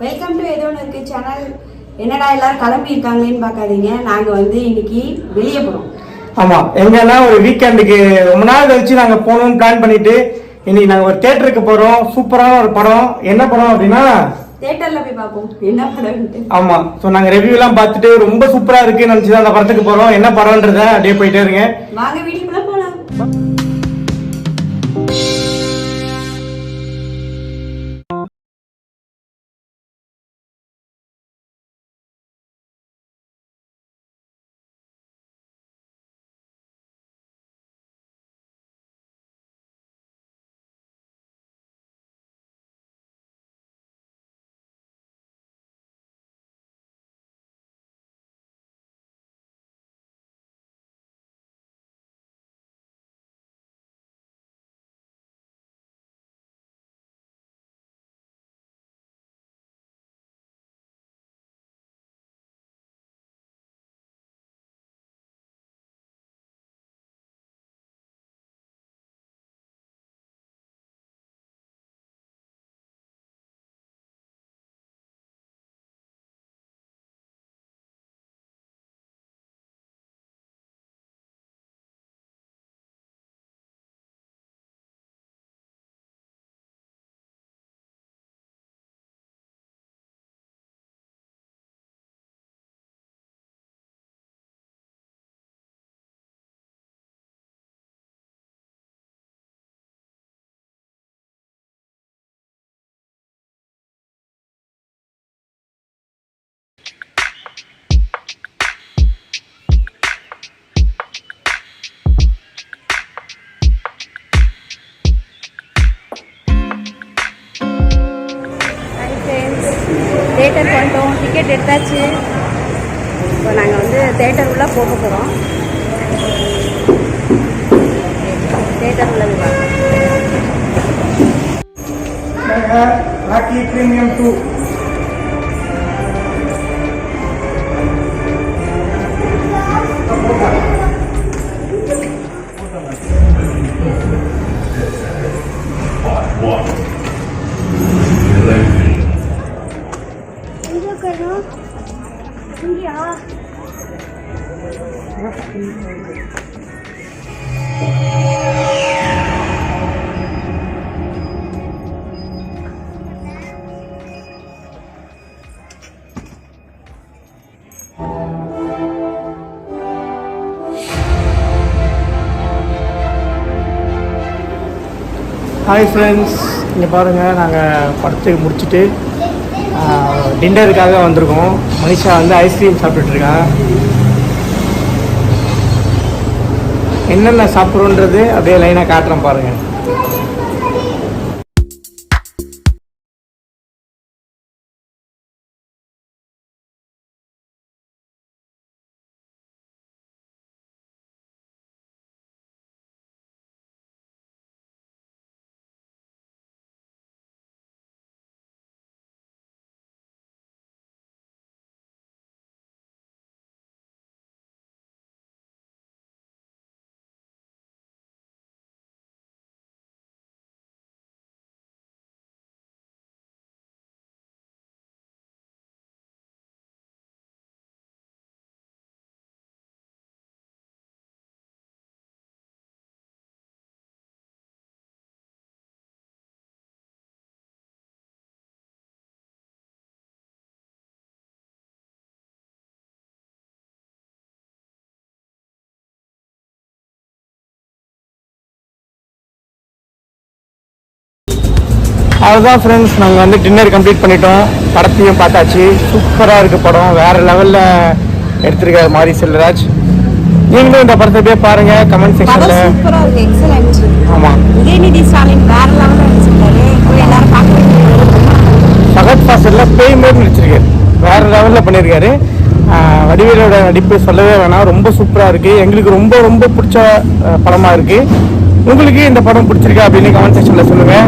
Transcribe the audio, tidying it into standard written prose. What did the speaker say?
Welcome to ஏதோ ஒன்று இருக்கு சேனல். என்னடா எல்லாரும் கிளம்பி இருக்காங்களேன்னு பார்க்காதீங்க, நாங்கள் வந்து இன்னைக்கு வெளியே போகிறோம். ஆமாம், எங்கன்னா ஒரு வீக்கெண்டுக்கு ரொம்ப நாள் கழிச்சு நாங்கள் போகணும்னு பிளான் பண்ணிட்டு இன்னைக்கு நாங்கள் ஒரு தேட்டருக்கு போகிறோம். சூப்பரான ஒரு படம். என்ன படம் அப்படின்னா தேட்டரில் போய் பார்ப்போம் என்ன படம்ட்டு. ஆமாம், ஸோ நாங்கள் ரிவ்யூலாம் பார்த்துட்டு ரொம்ப சூப்பராக இருக்குன்னு நினச்சி தான் அந்த படத்துக்கு போகிறோம். என்ன படம்ன்றத அப்படியே போயிட்டே இருங்க. வாங்க வீட்டுக்குள்ள போகலாம். தேட்டருக்கு வந்துட்டோம், டிக்கெட் எடுத்தாச்சு. இப்போ நாங்கள் வந்து தேட்டர் உள்ள போக போகிறோம். தேட்டர் உள்ள ராக்கி பிரீமியம் 2 ஹாய் ஃப்ரெண்ட்ஸ், இங்கே பாருங்கள், நாங்கள் படத்தை முடிச்சுட்டு டின்னருக்காக வந்திருக்கோம். மனிஷா வந்து ஐஸ்கிரீம் சாப்பிட்டுருக்கா. என்னென்ன சாப்பிட்றோன்றது அப்படியே லைனாக காட்டுறேன் பாருங்கள். அதுதான் ஃப்ரெண்ட்ஸ், நாங்கள் வந்து டின்னர் கம்ப்ளீட் பண்ணிட்டோம். படத்தையும் பார்த்தாச்சு. சூப்பராக இருக்குது படம். வேறு லெவலில் எடுத்திருக்காரு மாரி செல்வராஜ். நீங்களும் இந்த படத்தை போய் பாருங்கள். கமெண்ட் செக்ஷனில் சூப்பராக இருக்குது, எக்ஸலென்ட். ஆமாம், உதயநிதி ஸ்டாலின் வேறு லெவலில் நடிச்சிருக்காரு. போய் எல்லாரும் பார்க்க. ஃபகத் ஃபாசிலில் பேய் மாதிரி நடிச்சிருக்காரு. வேறு லெவலில் பண்ணியிருக்காரு. வடிவேலோட நடிப்பு சொல்லவே வேணாம், ரொம்ப சூப்பராக இருக்குது. எங்களுக்கு ரொம்ப ரொம்ப பிடிச்ச படமாக இருக்குது. உங்களுக்கு இந்த படம் பிடிச்சிருக்கா அப்படின்னு கமெண்ட் செக்ஷனில் சொல்லுங்கள்.